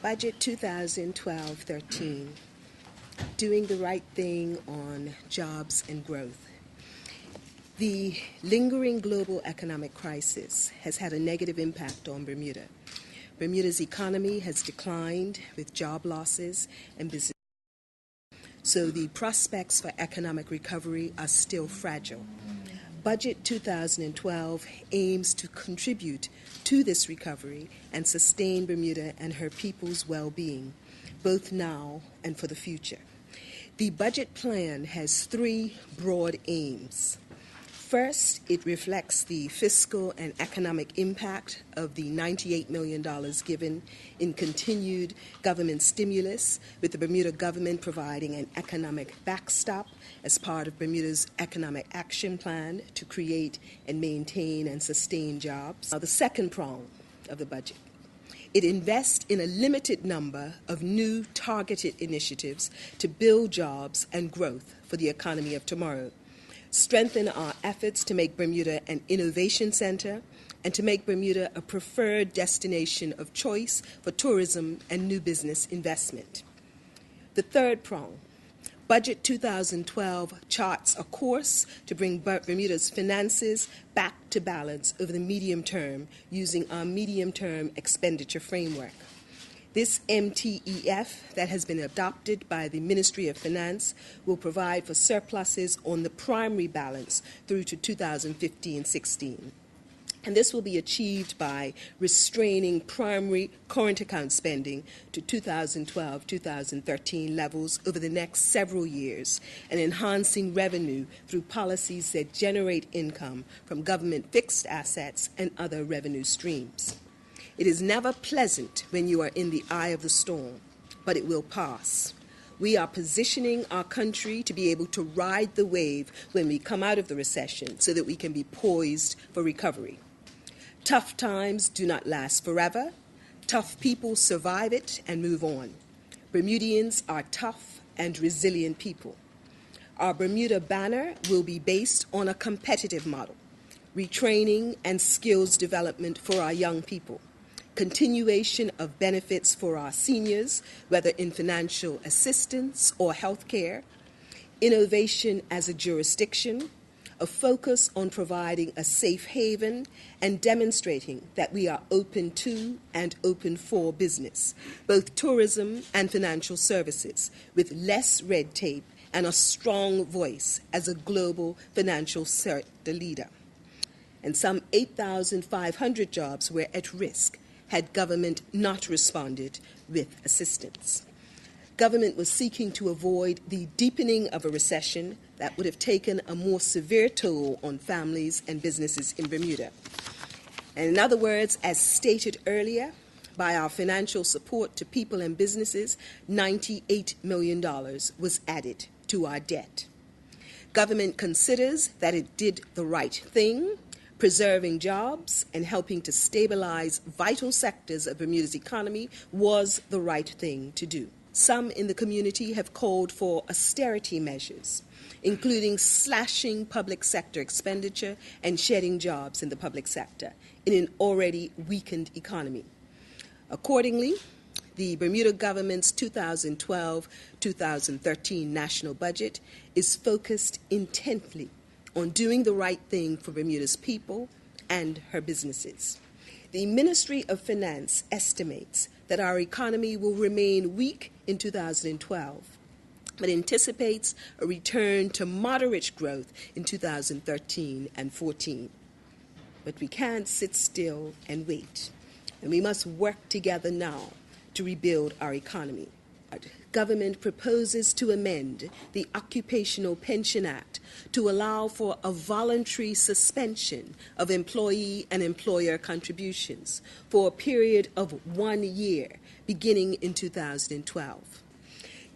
Budget 2012-13, doing the right thing on jobs and growth. The lingering global economic crisis has had a negative impact on Bermuda. Bermuda's economy has declined with job losses and business. So the prospects for economic recovery are still fragile. Budget 2012 aims to contribute to this recovery and sustain Bermuda and her people's well-being, both now and for the future. The budget plan has three broad aims. First, it reflects the fiscal and economic impact of the $98 million given in continued government stimulus, with the Bermuda government providing an economic backstop as part of Bermuda's Economic Action Plan to create and maintain and sustain jobs. Now, the second prong of the budget. It invests in a limited number of new targeted initiatives to build jobs and growth for the economy of tomorrow, strengthen our efforts to make Bermuda an innovation center, and to make Bermuda a preferred destination of choice for tourism and new business investment. The third prong. Budget 2012 charts a course to bring Bermuda's finances back to balance over the medium term using our medium-term expenditure framework. This MTEF that has been adopted by the Ministry of Finance will provide for surpluses on the primary balance through to 2015-16. And this will be achieved by restraining primary current account spending to 2012-2013 levels over the next several years and enhancing revenue through policies that generate income from government fixed assets and other revenue streams. It is never pleasant when you are in the eye of the storm, but it will pass. We are positioning our country to be able to ride the wave when we come out of the recession so that we can be poised for recovery. Tough times do not last forever. Tough people survive it and move on. Bermudians are tough and resilient people. Our Bermuda banner will be based on a competitive model, retraining and skills development for our young people, continuation of benefits for our seniors, whether in financial assistance or health care, innovation as a jurisdiction, a focus on providing a safe haven and demonstrating that we are open to and open for business, both tourism and financial services, with less red tape and a strong voice as a global financial sector leader. And some 8,500 jobs were at risk had government not responded with assistance. Government was seeking to avoid the deepening of a recession that would have taken a more severe toll on families and businesses in Bermuda. And in other words, as stated earlier, by our financial support to people and businesses, $98 million was added to our debt. Government considers that it did the right thing, preserving jobs and helping to stabilize vital sectors of Bermuda's economy was the right thing to do. Some in the community have called for austerity measures, including slashing public sector expenditure and shedding jobs in the public sector in an already weakened economy. Accordingly, the Bermuda government's 2012-2013 national budget is focused intently on doing the right thing for Bermuda's people and her businesses. The Ministry of Finance estimates that our economy will remain weak in 2012, but anticipates a return to moderate growth in 2013 and 14. But we can't sit still and wait, and we must work together now to rebuild our economy. Government proposes to amend the Occupational Pension Act to allow for a voluntary suspension of employee and employer contributions for a period of 1 year beginning in 2012.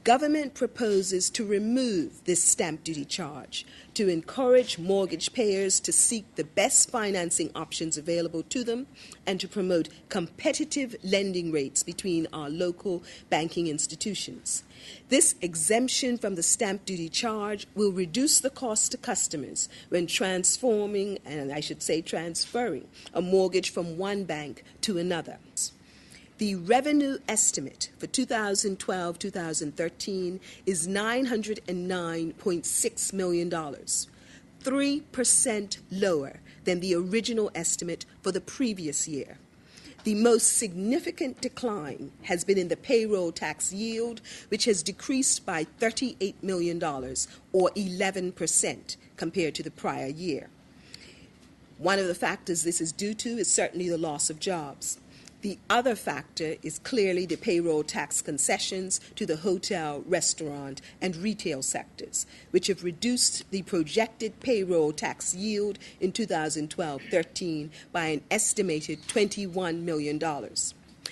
Government proposes to remove this stamp duty charge to encourage mortgage payers to seek the best financing options available to them and to promote competitive lending rates between our local banking institutions. This exemption from the stamp duty charge will reduce the cost to customers when transferring a mortgage from one bank to another. The revenue estimate for 2012-2013 is $909.6 million, 3% lower than the original estimate for the previous year. The most significant decline has been in the payroll tax yield, which has decreased by $38 million, or 11%, compared to the prior year. One of the factors this is due to is certainly the loss of jobs. The other factor is clearly the payroll tax concessions to the hotel, restaurant, and retail sectors, which have reduced the projected payroll tax yield in 2012-13 by an estimated $21 million.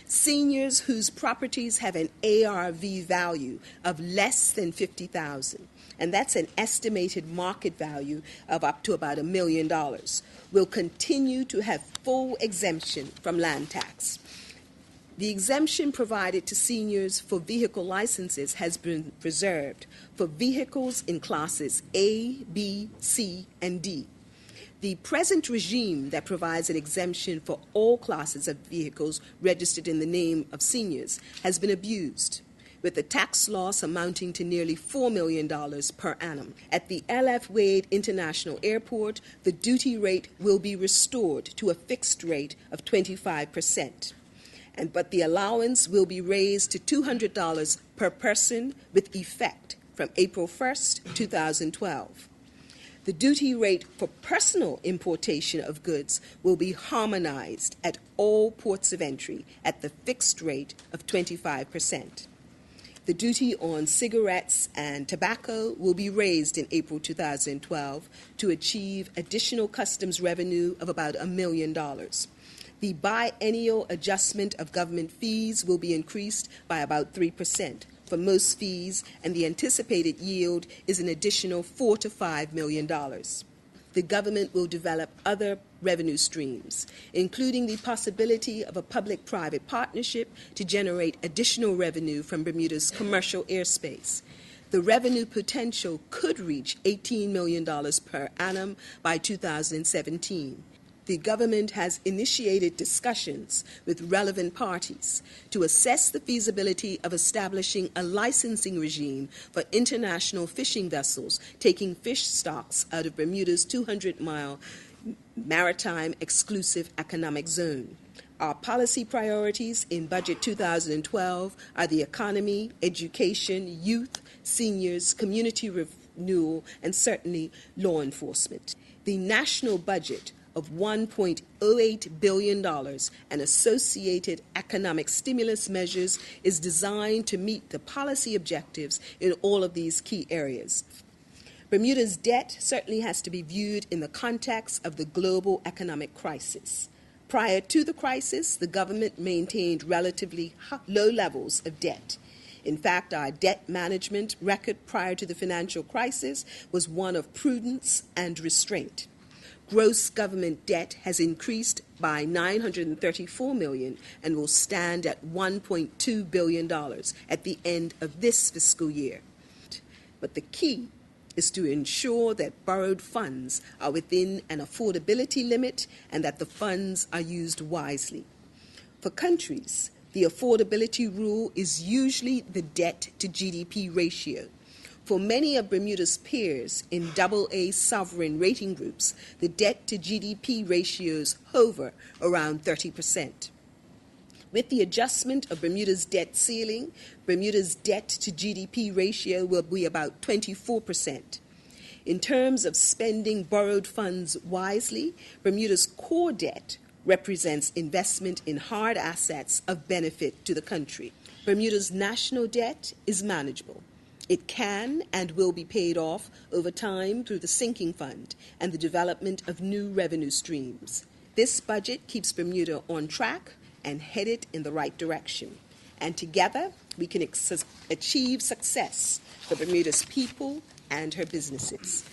Seniors whose properties have an ARV value of less than $50,000, and that's an estimated market value of up to about $1 million, will continue to have full exemption from land tax. The exemption provided to seniors for vehicle licenses has been preserved for vehicles in classes A, B, C, and D. The present regime that provides an exemption for all classes of vehicles registered in the name of seniors has been abused, with the tax loss amounting to nearly $4 million per annum. At the L.F. Wade International Airport, the duty rate will be restored to a fixed rate of 25%. But the allowance will be raised to $200 per person with effect from April 1st, 2012. The duty rate for personal importation of goods will be harmonized at all ports of entry at the fixed rate of 25%. The duty on cigarettes and tobacco will be raised in April 2012 to achieve additional customs revenue of about $1 million. The biennial adjustment of government fees will be increased by about 3% for most fees, and the anticipated yield is an additional $4 to $5 million. The government will develop other revenue streams, including the possibility of a public-private partnership to generate additional revenue from Bermuda's commercial airspace. The revenue potential could reach $18 million per annum by 2017. The government has initiated discussions with relevant parties to assess the feasibility of establishing a licensing regime for international fishing vessels taking fish stocks out of Bermuda's 200-mile maritime exclusive economic zone. Our policy priorities in Budget 2012 are the economy, education, youth, seniors, community renewal, and certainly law enforcement. The national budget of $1.08 billion and associated economic stimulus measures is designed to meet the policy objectives in all of these key areas. Bermuda's debt certainly has to be viewed in the context of the global economic crisis. Prior to the crisis, the government maintained relatively low levels of debt. In fact, our debt management record prior to the financial crisis was one of prudence and restraint. Gross government debt has increased by $934 million and will stand at $1.2 billion at the end of this fiscal year. But the key is to ensure that borrowed funds are within an affordability limit and that the funds are used wisely. For countries, the affordability rule is usually the debt to GDP ratio. For many of Bermuda's peers in AA sovereign rating groups, the debt to GDP ratios hover around 30%. With the adjustment of Bermuda's debt ceiling, Bermuda's debt to GDP ratio will be about 24%. In terms of spending borrowed funds wisely, Bermuda's core debt represents investment in hard assets of benefit to the country. Bermuda's national debt is manageable. It can and will be paid off over time through the sinking fund and the development of new revenue streams. This budget keeps Bermuda on track and headed in the right direction. And together, we can achieve success for Bermuda's people and her businesses.